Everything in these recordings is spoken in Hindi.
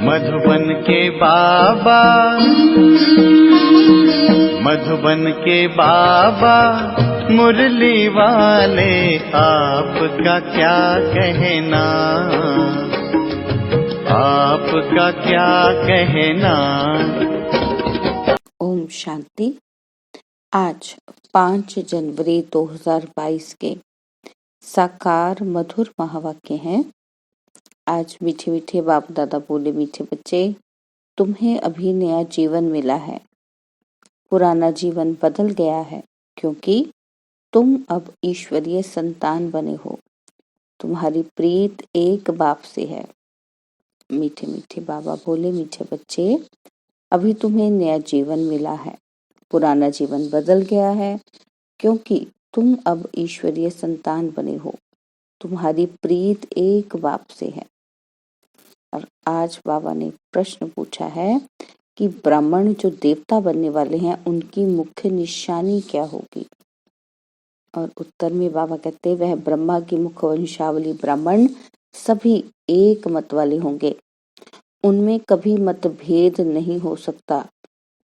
मधुबन के बाबा, मधुबन के बाबा मुरली वाले, आपका क्या कहना, आपका क्या कहना। ओम शांति। आज 5 जनवरी 2022 के साकार मधुर महावाक्य हैं। आज मीठे मीठे बाप दादा बोले, मीठे बच्चे, तुम्हें अभी नया जीवन मिला है। पुराना जीवन बदल गया है, क्योंकि तुम अब ईश्वरीय संतान बने हो। तुम्हारी प्रीत एक बाप से है। मीठे मीठे बाबा बोले, मीठे बच्चे, अभी तुम्हें नया जीवन मिला है। पुराना जीवन बदल गया है, क्योंकि तुम अब ईश्वरीय संतान बने हो। तुम्हारी प्रीत एक बाप से है। और आज बाबा ने प्रश्न पूछा है कि ब्राह्मण जो देवता बनने वाले हैं, उनकी मुख्य निशानी क्या होगी। और उत्तर में बाबा कहते हैं, वह ब्रह्मा की मुख्य वंशावली ब्राह्मण सभी एक मत वाले होंगे। उनमें कभी मतभेद नहीं हो सकता,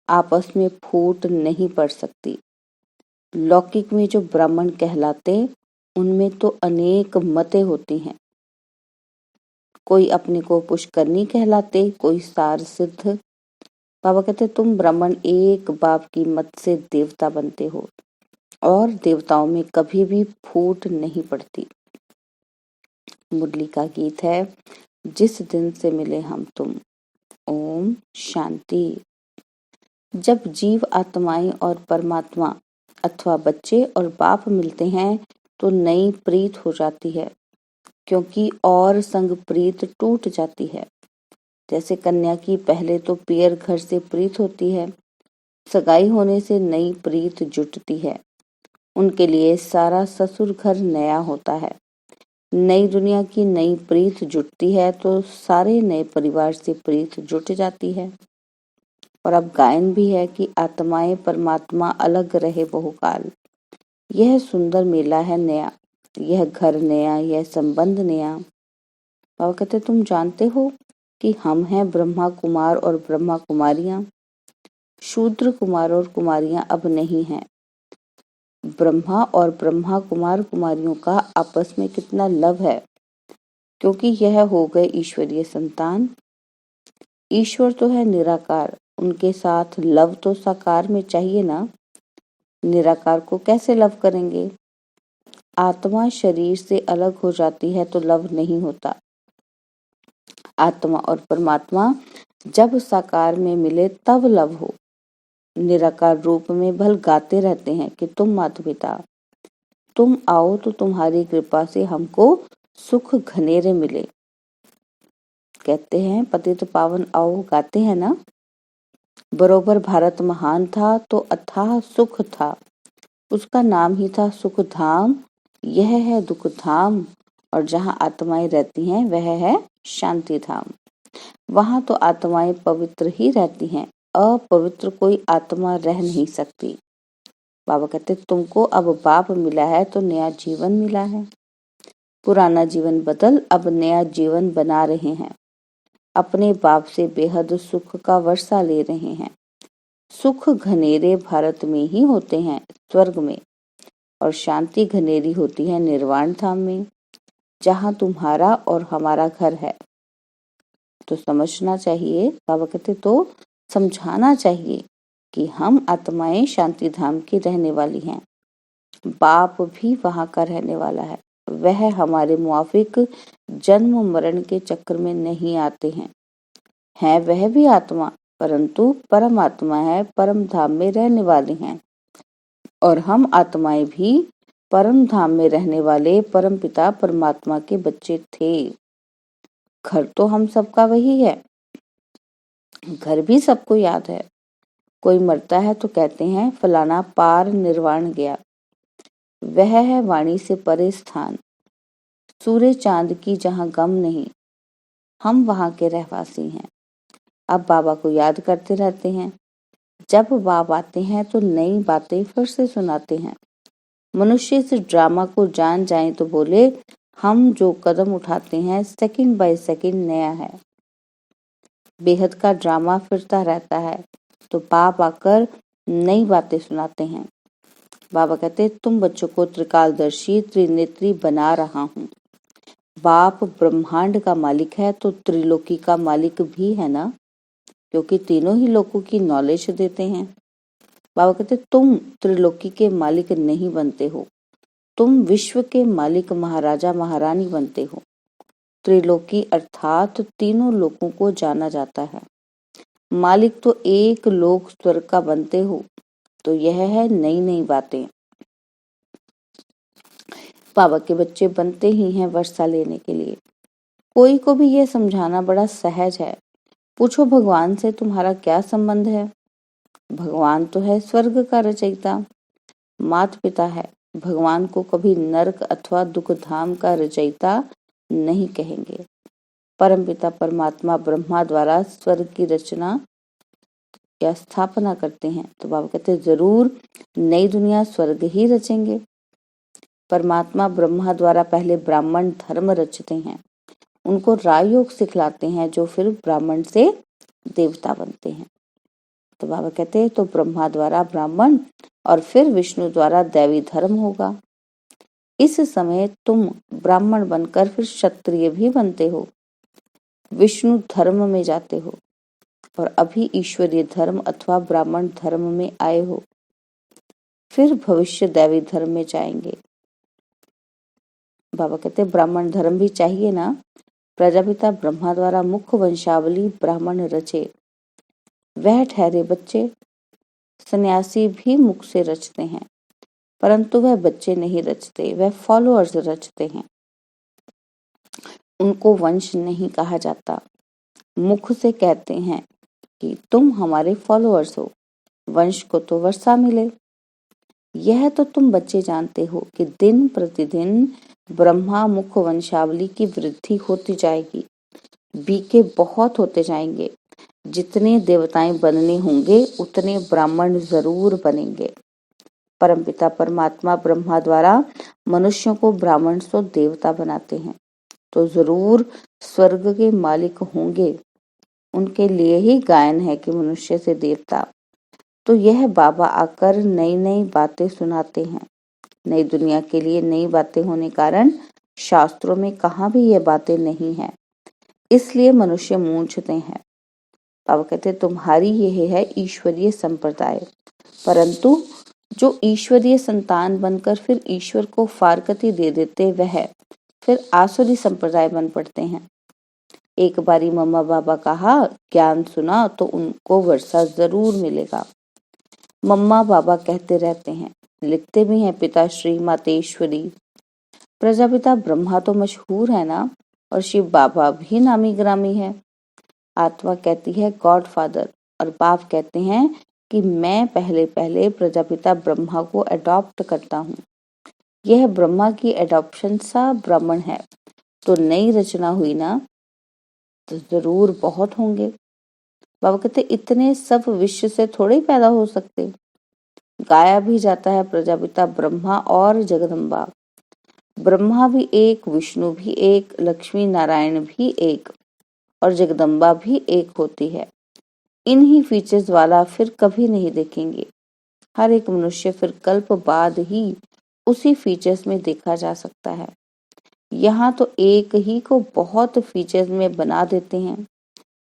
आपस में फूट नहीं पड़ सकती। लौकिक में जो ब्राह्मण कहलाते, उनमें तो अनेक मतें होती हैं। कोई अपने को पुष्करनी कहलाते, कोई सार सिद्ध। बाबा कहते, तुम ब्राह्मण एक बाप की मत से देवता बनते हो, और देवताओं में कभी भी फूट नहीं पड़ती। मुरली का गीत है, जिस दिन से मिले हम तुम। ओम शांति। जब जीव आत्माएं और परमात्मा अथवा बच्चे और बाप मिलते हैं, तो नई प्रीत हो जाती है, क्योंकि और संग प्रीत टूट जाती है। जैसे कन्या की पहले तो पियर घर से प्रीत होती है, सगाई होने से नई प्रीत जुटती है। उनके लिए सारा ससुर घर नया होता है। नई दुनिया की नई प्रीत जुटती है, तो सारे नए परिवार से प्रीत जुट जाती है। और अब गायन भी है कि आत्माएं परमात्मा अलग रहे बहुकाल। यह सुंदर मेला है नया, यह घर नया, यह संबंध नया। बाबा कहते, तुम जानते हो कि हम हैं ब्रह्मा कुमार और ब्रह्मा कुमारियां। शूद्र कुमार और कुमारियां अब नहीं हैं। ब्रह्मा और ब्रह्मा कुमार कुमारियों का आपस में कितना लव है, क्योंकि यह हो गए ईश्वरीय संतान। ईश्वर तो है निराकार, उनके साथ लव तो साकार में चाहिए ना। निराकार को कैसे लव करेंगे। आत्मा शरीर से अलग हो जाती है तो लव नहीं होता। आत्मा और परमात्मा जब साकार में मिले तब लव हो। निराकार रूप में भल गाते रहते हैं कि तुम माता पिता, तुम आओ तो तुम्हारी कृपा से हमको सुख घनेरे मिले। कहते हैं पतित पावन आओ, गाते हैं ना। बरोबर भारत महान था तो अथाह सुख था, उसका नाम ही था सुख धाम। यह है दुख धाम, और जहाँ आत्माएं रहती हैं वह है शांति धाम। वहां तो आत्माएं पवित्र ही रहती हैं, अपवित्र कोई आत्मा रह नहीं सकती। बाबा कहते, तुमको अब बाप मिला है तो नया जीवन मिला है। पुराना जीवन बदल अब नया जीवन बना रहे हैं। अपने बाप से बेहद सुख का वर्षा ले रहे हैं। सुख घनेरे भारत में ही होते हैं, स्वर्ग में, और शांति घनेरी होती है निर्वाण धाम में, जहाँ तुम्हारा और हमारा घर है। तो समझना चाहिए, बाबा कहते, तो समझाना चाहिए कि हम आत्माएं शांति धाम की रहने वाली हैं। बाप भी वहां का रहने वाला है। वह हमारे मुआफिक जन्म मरण के चक्र में नहीं आते हैं। है वह भी आत्मा, परंतु परमात्मा है, परम धाम में रहने वाले हैं। और हम आत्माएं भी परम धाम में रहने वाले परम पिता परमात्मा के बच्चे थे। घर तो हम सबका वही है। घर भी सबको याद है। कोई मरता है तो कहते हैं फलाना पार निर्वाण गया। वह है वाणी से परे स्थान, सूर्य चांद की जहाँ गम नहीं। हम वहां के रहवासी हैं। अब बाबा को याद करते रहते हैं। जब बाप आते हैं तो नई बातें फिर से सुनाते हैं। मनुष्य इस ड्रामा को जान जाएं तो बोले, हम जो कदम उठाते हैं सेकंड बाय सेकंड नया है। बेहद का ड्रामा फिरता रहता है तो बाप आकर नई बातें सुनाते हैं। बाबा कहते तुम बच्चों को त्रिकालदर्शी त्रिनेत्री बना रहा हूँ। बाप ब्रह्मांड का मालिक है तो त्रिलोकी का मालिक भी है ना, क्योंकि तीनों ही लोगों की नॉलेज देते हैं। बाबा कहते तुम त्रिलोकी के मालिक नहीं बनते हो, तुम विश्व के मालिक महाराजा महारानी बनते हो। त्रिलोकी अर्थात तीनों लोकों को जाना जाता है। मालिक तो एक लोक स्वर्ग का बनते हो। तो यह है नई नई बातें। बाबा के बच्चे बनते ही हैं वर्षा लेने के लिए। कोई को भी यह समझाना बड़ा सहज है। पूछो भगवान से तुम्हारा क्या संबंध है? भगवान तो है स्वर्ग का रचयिता, माता पिता है। भगवान को कभी नरक अथवा दुख धाम का रचयिता नहीं कहेंगे। परमपिता परमात्मा ब्रह्मा द्वारा स्वर्ग की रचना या स्थापना करते हैं। तो बाबा कहते हैं जरूर नई दुनिया स्वर्ग ही रचेंगे। परमात्मा ब्रह्मा द्वारा पहले ब्राह्मण धर्म रचते हैं, उनको राजयोग सिखलाते हैं, जो फिर ब्राह्मण से देवता बनते हैं। तो बाबा कहते हैं तो ब्रह्मा द्वारा ब्राह्मण और फिर विष्णु द्वारा दैवी धर्म होगा। इस समय तुम ब्राह्मण बनकर फिर क्षत्रिय भी बनते हो, विष्णु धर्म में जाते हो और अभी ईश्वरीय धर्म अथवा ब्राह्मण धर्म में आए हो, फिर भविष्य दैवी धर्म में जाएंगे। बाबा कहते ब्राह्मण धर्म भी चाहिए ना। प्रजापिता ब्रह्मा द्वारा मुख्य वंशावली ब्राह्मण रचे, वह ठहरे बच्चे। सन्यासी भी मुख से रचते हैं, परंतु वह बच्चे नहीं रचते, वह फॉलोअर्स रचते हैं। उनको वंश नहीं कहा जाता, मुख से कहते हैं कि तुम हमारे फॉलोअर्स हो, वंश को तो वर्षा मिले। यह तो तुम बच्चे जानते हो कि दिन प्रतिदिन ब्रह्मा मुख वंशावली की वृद्धि होती जाएगी, बीके बहुत होते जाएंगे। जितने देवताएं बनने होंगे उतने ब्राह्मण जरूर बनेंगे। परमपिता परमात्मा ब्रह्मा द्वारा मनुष्यों को ब्राह्मण से देवता बनाते हैं, तो जरूर स्वर्ग के मालिक होंगे। उनके लिए ही गायन है कि मनुष्य से देवता। तो यह बाबा आकर नई नई बातें सुनाते हैं। नई दुनिया के लिए नई बातें होने कारण शास्त्रों में कहाँ भी ये बातें नहीं है, इसलिए मनुष्य मूंझते हैं। बाबा कहते तुम्हारी यह है ईश्वरीय संप्रदाय, परंतु जो ईश्वरीय संतान बनकर फिर ईश्वर को फारकती दे देते वह फिर आसुरी संप्रदाय बन पड़ते हैं। एक बारी मम्मा बाबा कहा ज्ञान सुना तो उनको वर्षा जरूर मिलेगा। मम्मा बाबा कहते रहते हैं, लिखते भी हैं पिताश्री मातेश्वरी। प्रजापिता ब्रह्मा तो मशहूर है ना, और शिव बाबा भी नामी ग्रामी है। आत्मा कहती है गॉड फादर और बाप कहते हैं कि मैं पहले पहले प्रजापिता ब्रह्मा को अडॉप्ट करता हूँ। यह ब्रह्मा की एडॉप्शन सा ब्राह्मण है, तो नई रचना हुई ना, तो जरूर बहुत होंगे। बाबा कहते इतने सब विश्व से थोड़े पैदा हो सकते। गाया भी जाता है प्रजापिता ब्रह्मा और जगदम्बा। ब्रह्मा भी एक, विष्णु भी एक, लक्ष्मी नारायण भी एक और जगदम्बा भी एक होती है। इन्हीं फीचर्स वाला फिर कभी नहीं देखेंगे। हर एक मनुष्य फिर कल्प बाद ही उसी फीचर्स में देखा जा सकता है। यहाँ तो एक ही को बहुत फीचर्स में बना देते हैं।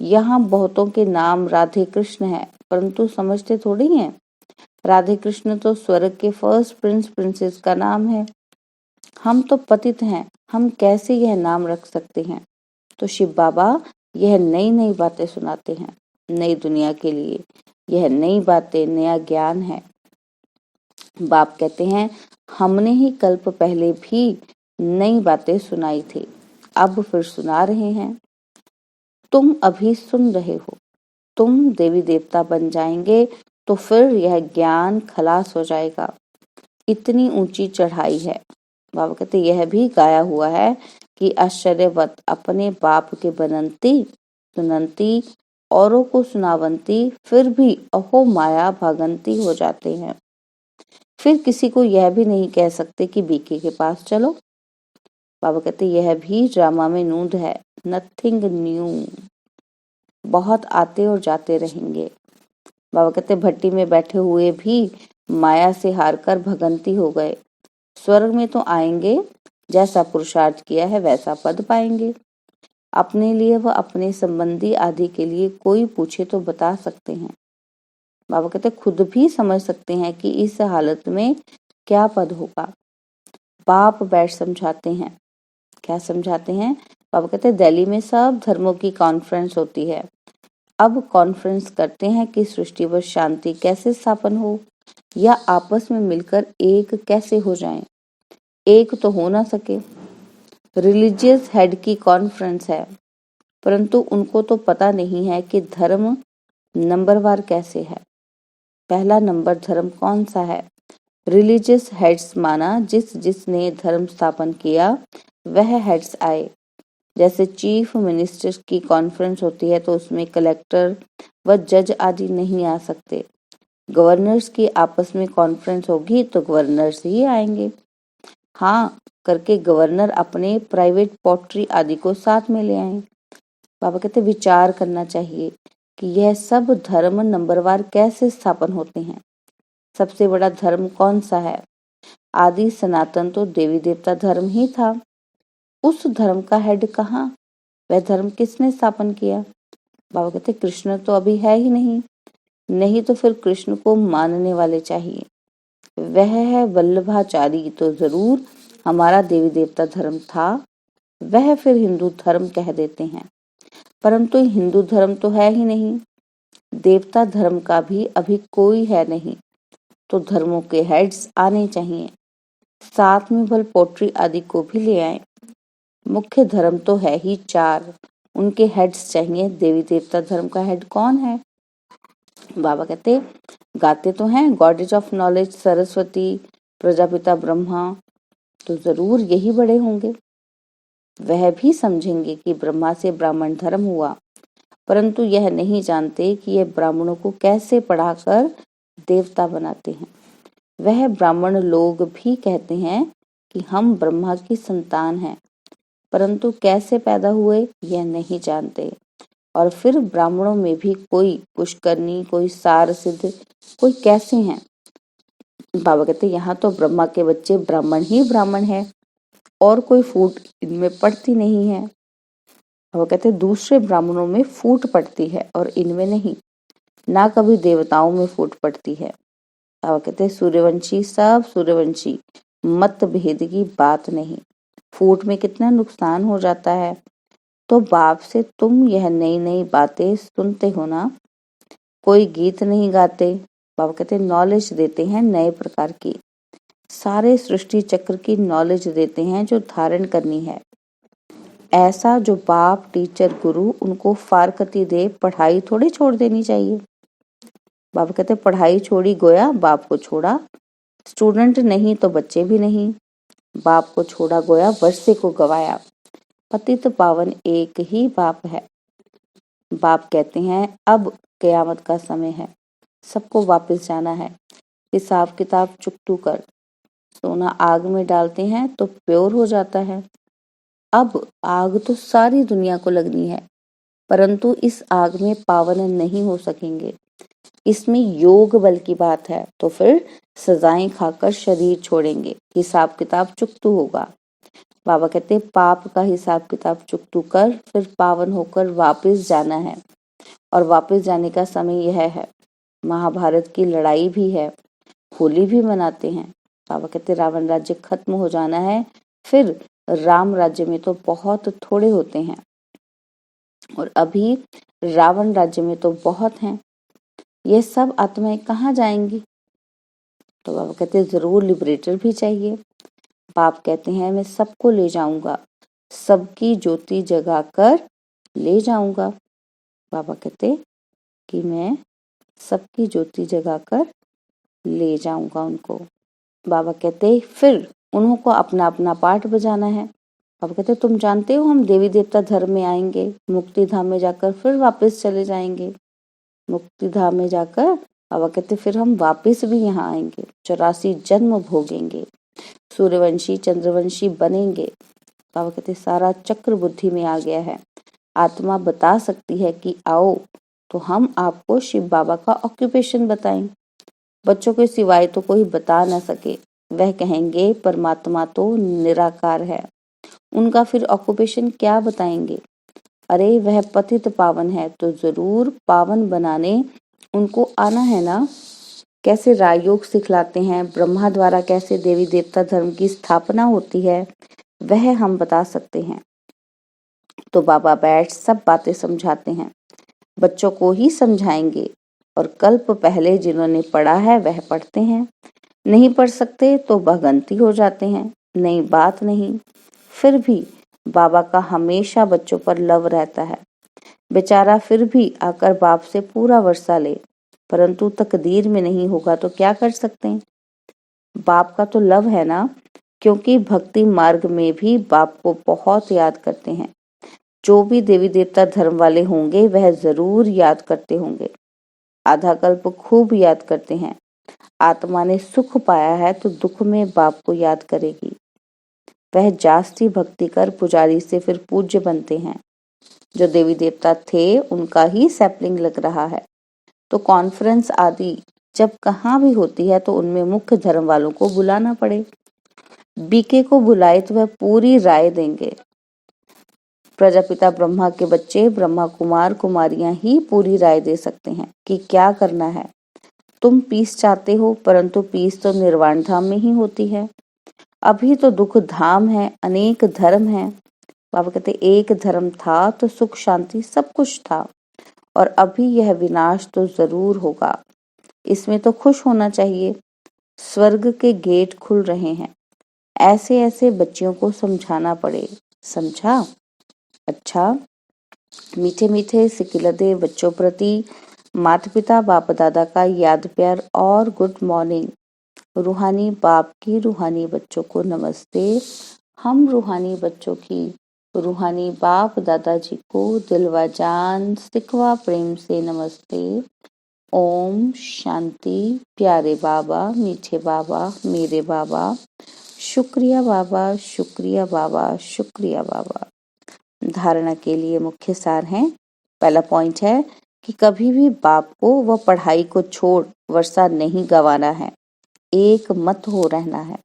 यहाँ बहुतों के नाम राधे कृष्ण है, परंतु समझते थोड़ी हैं। राधे कृष्ण तो स्वर्ग के फर्स्ट प्रिंस प्रिंसेस का नाम है। हम तो पतित हैं, हम कैसे यह नाम रख सकते हैं? तो शिव बाबा यह नई नई बातें सुनाते हैं। नई दुनिया के लिए यह नई बातें, नया ज्ञान है। बाप कहते हैं हमने ही कल्प पहले भी नई बातें सुनाई थी, अब फिर सुना रहे हैं। तुम अभी सुन रहे हो, तुम देवी देवता बन जाएंगे तो फिर यह ज्ञान खलास हो जाएगा। इतनी ऊंची चढ़ाई है। बाबा कहते यह भी गाया हुआ है कि आश्चर्यवत अपने बाप के बनंती सुनंती औरों को सुनावंती, फिर भी अहो माया भागंती हो जाते हैं। फिर किसी को यह भी नहीं कह सकते कि बीके के पास चलो। बाबा कहते यह भी ड्रामा में नूंद है, नथिंग न्यू। बहुत आते और जाते रहेंगे। बाबा कहते भट्टी में बैठे हुए भी माया से हारकर भगंती हो गए। स्वर्ग में तो आएंगे, जैसा पुरुषार्थ किया है वैसा पद पाएंगे। अपने लिए व अपने संबंधी आदि के लिए कोई पूछे तो बता सकते हैं। बाबा कहते खुद भी समझ सकते हैं कि इस हालत में क्या पद होगा। बाप बैठ समझाते हैं। क्या समझाते हैं? बाबा कहते दिल्ली में सब धर्मों की कॉन्फ्रेंस होती है। अब कॉन्फ्रेंस करते हैं कि सृष्टि व शांति कैसे स्थापन हो, या आपस में मिलकर एक कैसे हो जाएं। एक तो हो ना सके। रिलीजियस हेड की कॉन्फ्रेंस है, परंतु उनको तो पता नहीं है कि धर्म नंबरवार कैसे है। पहला नंबर धर्म कौन सा है? रिलीजियस हेड्स माना जिसने धर्म स्थापन किया वह हेड्स आए। जैसे चीफ मिनिस्टर की कॉन्फ्रेंस होती है तो उसमें कलेक्टर व जज आदि नहीं आ सकते। गवर्नर्स की आपस में कॉन्फ्रेंस होगी तो गवर्नर्स ही आएंगे। हाँ करके गवर्नर अपने प्राइवेट पोट्री आदि को साथ में ले आए। बाबा कहते विचार करना चाहिए कि यह सब धर्म नंबरवार कैसे स्थापन होते हैं। सबसे बड़ा धर्म कौन सा है? आदि सनातन तो देवी देवता धर्म ही था। उस धर्म का हेड कहाँ? वह धर्म किसने स्थापन किया? बाबा कहते कृष्ण तो अभी है ही नहीं। नहीं तो फिर कृष्ण को मानने वाले चाहिए। वह है वल्लभाचारी, तो जरूर हमारा देवी देवता धर्म था। वह फिर हिंदू धर्म कह देते हैं, परंतु हिंदू धर्म तो है ही नहीं। देवता धर्म का भी अभी कोई है नहीं, तो धर्मों के हेड्स आने चाहिए। साथ में भल पोट्री आदि को भी ले आए। मुख्य धर्म तो है ही 4, उनके हेड्स चाहिए। देवी देवता धर्म का हेड कौन है? बाबा कहते गाते तो हैं goddess of knowledge Saraswati, Prajapita Brahma, तो जरूर यही बड़े होंगे। वह भी समझेंगे कि ब्रह्मा से ब्राह्मण धर्म हुआ, परंतु यह नहीं जानते कि यह ब्राह्मणों को कैसे पढ़ाकर देवता बनाते हैं। वह ब्राह्मण लोग भी कहते हैं कि हम ब्रह्मा की संतान हैं, परंतु कैसे पैदा हुए यह नहीं जानते। और फिर ब्राह्मणों में भी कोई पुष्करनी, कोई सार सिद्ध, कोई कैसे हैं। बाबा कहते यहाँ तो ब्रह्मा के बच्चे ब्राह्मण ही ब्राह्मण है, और कोई फूट इनमें पड़ती नहीं है। वो कहते दूसरे ब्राह्मणों में फूट पड़ती है और इनमें नहीं। ना कभी देवताओं में फूट पड़ती है। वो कहते सूर्यवंशी सब सूर्यवंशी, मत भेद की बात नहीं। फूट में कितना नुकसान हो जाता है। तो बाप से तुम यह नई नई बातें सुनते हो ना। कोई गीत नहीं गाते। बाबा कहते नॉलेज देते हैं नए प्रकार की। सारे सृष्टि चक्र की नॉलेज देते हैं जो धारण करनी है। ऐसा जो बाप, टीचर, गुरु उनको फारकती दे, पढ़ाई थोड़ी छोड़ देनी चाहिए। बाबा कहते पढ़ाई छोड़ी गोया, बाप को छोड़ा। स्टूडेंट नहीं तो बच्चे भी नहीं। बाप को छोड़ा गोया, वर्षे को गवाया। पतित पावन एक ही बाप है। बाप कहते हैं अब कयामत का समय है, सबको वापस जाना है। हिसाब किताब चुकतू कर। सोना आग में डालते हैं तो प्योर हो जाता है। अब आग तो सारी दुनिया को लगनी है, परंतु इस आग में पावन नहीं हो सकेंगे। इसमें योग बल की बात है, तो फिर सजाएं खाकर शरीर छोड़ेंगे। हिसाब किताब चुकतू होगा। बाबा कहते पाप का हिसाब किताब चुकतू कर, फिर पावन होकर वापस जाना है। और वापस जाने का समय यह है। महाभारत की लड़ाई भी है, होली भी मनाते हैं। बाबा कहते रावण राज्य खत्म हो जाना है, फिर राम राज्य में तो बहुत थोड़े होते हैं, और अभी रावण राज्य में तो बहुत हैं। ये सब आत्माएं कहाँ जाएंगी? तो बाबा कहते जरूर लिबरेटर भी चाहिए। बाप कहते हैं मैं सबको ले जाऊंगा, सबकी ज्योति जगाकर ले जाऊंगा। बाबा कहते कि मैं सबकी ज्योति जगाकर ले जाऊंगा उनको। बाबा कहते फिर उनको अपना अपना पाठ बजाना है। बाबा कहते तुम जानते हो हम देवी देवता धर्म में आएंगे, मुक्ति धाम में जाकर फिर वापस चले जाएंगे। मुक्ति धाम में जाकर बाबा कहते फिर हम वापस भी यहाँ आएंगे, 84 जन्म भोगेंगे, सूर्यवंशी चंद्रवंशी बनेंगे। बाबा कहते सारा चक्र बुद्धि में आ गया है। आत्मा बता सकती है कि आओ, तो हम आपको शिव बाबा का ऑक्यूपेशन बताएं। बच्चों के सिवाय तो कोई बता न सके। वह कहेंगे परमात्मा तो निराकार है, उनका फिर ऑक्यूपेशन क्या बताएंगे। अरे वह पतित पावन है, तो जरूर पावन बनाने उनको आना है ना। कैसे राजयोग सिखलाते हैं, ब्रह्मा द्वारा कैसे देवी देवता धर्म की स्थापना होती है, वह हम बता सकते हैं। तो बाबा बैठ सब बातें समझाते हैं, बच्चों को ही समझाएंगे। और कल्प पहले जिन्होंने पढ़ा है वह पढ़ते हैं, नहीं पढ़ सकते तो भगंती हो जाते हैं। नई बात नहीं, फिर भी बाबा का हमेशा बच्चों पर लव रहता है। बेचारा फिर भी आकर बाप से पूरा वर्षा ले, परंतु तकदीर में नहीं होगा तो क्या कर सकते हैं। बाप का तो लव है ना, क्योंकि भक्ति मार्ग में भी बाप को बहुत याद करते हैं। जो भी देवी देवता धर्म वाले होंगे वह जरूर याद करते होंगे, आधा कल्प खूब याद करते हैं। आत्मा ने सुख पाया है तो दुख में बाप को याद करेगी। वह जास्ती भक्ति कर पुजारी से फिर पूज्य बनते हैं। जो देवी देवता थे उनका ही सैपलिंग लग रहा है। तो कॉन्फ्रेंस आदि जब कहाँ भी होती है तो उनमें मुख्य धर्म वालों को बुलाना पड़े। बीके को बुलाए तो वह पूरी राय देंगे। प्रजापिता ब्रह्मा के बच्चे ब्रह्मा कुमार कुमारियां ही पूरी राय दे सकते हैं कि क्या करना है। तुम पीस चाहते हो, परंतु पीस तो निर्वाण धाम में ही होती है। अभी तो दुख धाम है, अनेक धर्म है। बाबा कहते एक धर्म था तो सुख शांति सब कुछ था, और अभी यह विनाश तो जरूर होगा। इसमें तो खुश होना चाहिए। स्वर्ग के गेट खुल रहे हैं। ऐसे ऐसे बच्चियों को समझाना पड़े, समझा? अच्छा, मीठे मीठे सिकिलदे बच्चों प्रति माता पिता बाप दादा का याद प्यार और गुड मॉर्निंग। रूहानी बाप की रूहानी बच्चों को नमस्ते। हम रूहानी बच्चों की रूहानी बाप दादाजी को दिलवा जान सिकवा प्रेम से नमस्ते। ओम शांति। प्यारे बाबा, मीठे बाबा, मेरे बाबा, शुक्रिया बाबा, शुक्रिया बाबा, शुक्रिया बाबा। धारणा के लिए मुख्य सार हैं। पहला पॉइंट है कि कभी भी बाप को व पढ़ाई को छोड़ वर्षा नहीं गंवाना है, एक मत हो रहना है।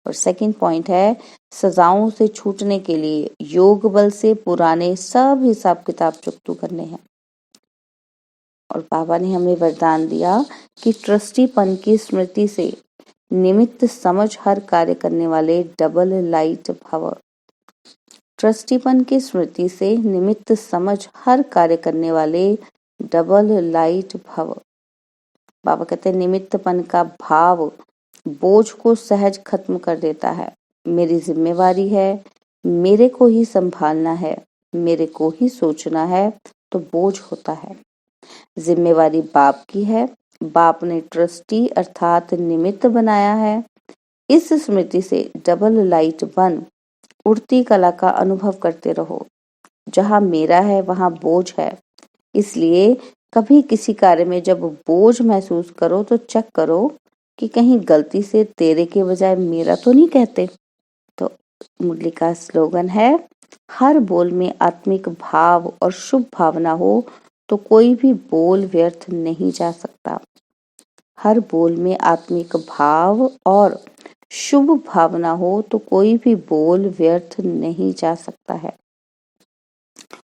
और सेकंड पॉइंट है सजाओं से छूटने के लिए योग बल से पुराने सब हिसाब किताब चुकतू करने हैं। और बाबा ने हमें वरदान दिया कि ट्रस्टीपन की स्मृति से निमित्त समझ हर कार्य करने वाले डबल लाइट भव। ट्रस्टीपन की स्मृति से निमित्त समझ हर कार्य करने वाले डबल लाइट भव। बाबा कहते हैं निमित्तपन का भाव बोझ को सहज खत्म कर देता है। मेरी जिम्मेवारी है, मेरे को ही संभालना है, मेरे को ही सोचना है, तो बोझ होता है। जिम्मेवारी बाप की है, बाप ने ट्रस्टी अर्थात निमित्त बनाया है। इस स्मृति से डबल लाइट बन उड़ती कला का अनुभव करते रहो। जहाँ मेरा है वहाँ बोझ है, इसलिए कभी किसी कार्य में जब बोझ महसूस करो तो चेक करो कि कहीं गलती से तेरे के बजाय मेरा तो नहीं कहते। तो मुरली का स्लोगन है हर बोल में आत्मिक भाव और शुभ भावना हो तो कोई भी बोल व्यर्थ नहीं जा सकता। हर बोल में आत्मिक भाव और शुभ भावना हो तो कोई भी बोल व्यर्थ नहीं जा सकता है।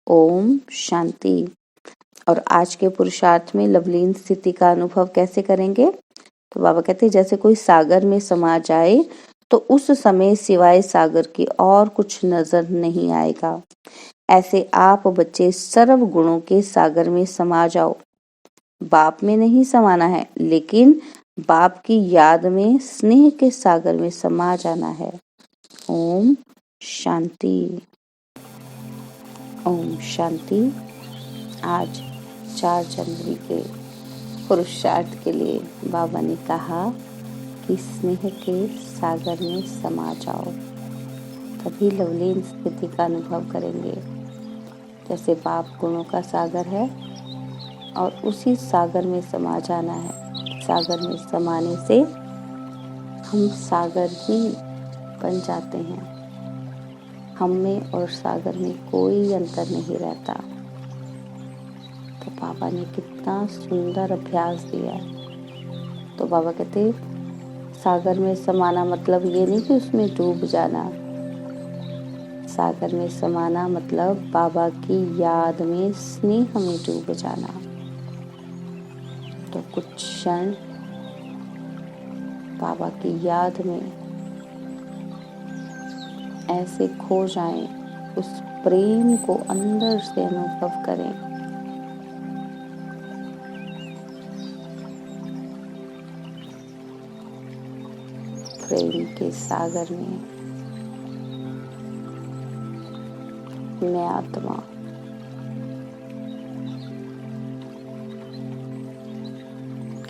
ओम शांति। और आज के पुरुषार्थ में लवलीन स्थिति का अनुभव कैसे करेंगे? तो बाबा कहते हैं जैसे कोई सागर में समा जाए तो उस समय सिवाय सागर की और कुछ नजर नहीं आएगा। ऐसे आप बच्चे सर्व गुणों के सागर में समा जाओ। बाप में नहीं समाना है, लेकिन बाप की याद में स्नेह के सागर में समा जाना है। ओम शांति। ओम शांति। आज 4 जनवरी के पुरुषार्थ के लिए बाबा ने कहा कि स्नेह के सागर में समा जाओ, तभी लवलीन स्थिति का अनुभव करेंगे। जैसे बाप गुणों का सागर है और उसी सागर में समा जाना है। सागर में समाने से हम सागर ही बन जाते हैं। हम में और सागर में कोई अंतर नहीं रहता। तो बाबा ने कितना सुंदर अभ्यास दिया। तो बाबा कहते सागर में समाना मतलब ये नहीं कि उसमें डूब जाना। सागर में समाना मतलब बाबा की याद में, स्नेह में डूब जाना। तो कुछ क्षण बाबा की याद में ऐसे खो जाएं, उस प्रेम को अंदर से अनुभव करें। प्रेम के सागर में मैं आत्मा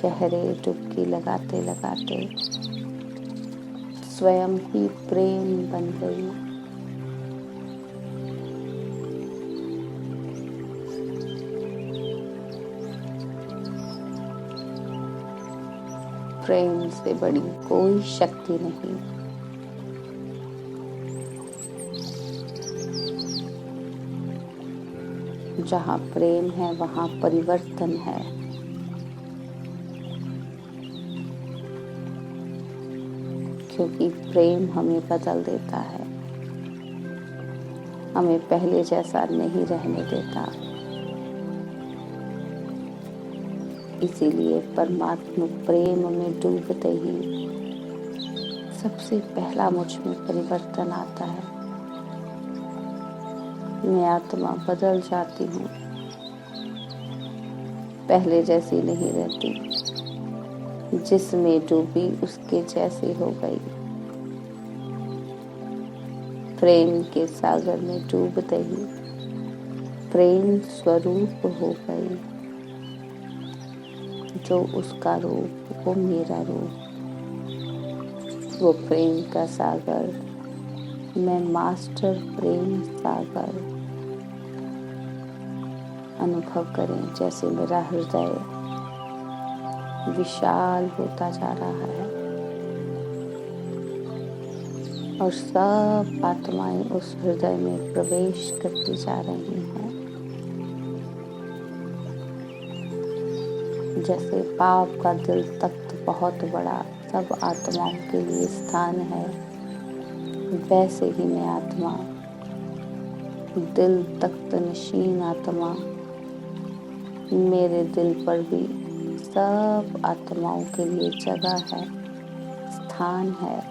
गहरे डुबकी लगाते लगाते स्वयं ही प्रेम बन गई। प्रेम से बड़ी कोई शक्ति नहीं। जहाँ प्रेम है वहाँ परिवर्तन है। क्योंकि प्रेम हमें बदल देता है, हमें पहले जैसा नहीं रहने देता। इसीलिए परमात्मा प्रेम में डूबते ही सबसे पहला मुझ में परिवर्तन आता है। मैं आत्मा बदल जाती हूँ, पहले जैसी नहीं रहती। जिसमें डूबी उसके जैसी हो गई। प्रेम के सागर में डूबते ही प्रेम स्वरूप हो गई। जो उसका रूप वो मेरा रूप, वो प्रेम का सागर, मैं मास्टर प्रेम सागर। अनुभव करें जैसे मेरा हृदय विशाल होता जा रहा है और सब आत्माएं उस हृदय में प्रवेश करती जा रही हैं। जैसे पाप का दिल तख्त बहुत बड़ा सब आत्माओं के लिए स्थान है, वैसे ही मैं आत्मा दिल तख्त नशीन आत्मा, मेरे दिल पर भी सब आत्माओं के लिए जगह है, स्थान है।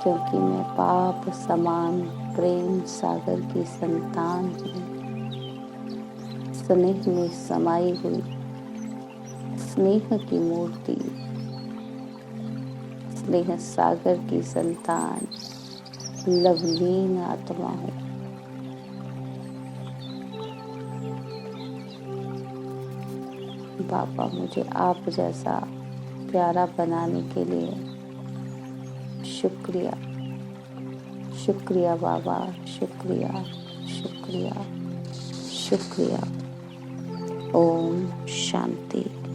क्योंकि मैं पाप समान प्रेम सागर की संतान हूँ, स्नेह में समाई हुई स्नेह की मूर्ति, स्नेह सागर की संतान, लवलीन आत्मा हूँ। बाबा मुझे आप जैसा प्यारा बनाने के लिए शुक्रिया, शुक्रिया बाबा, शुक्रिया, शुक्रिया, शुक्रिया। ओम शांति।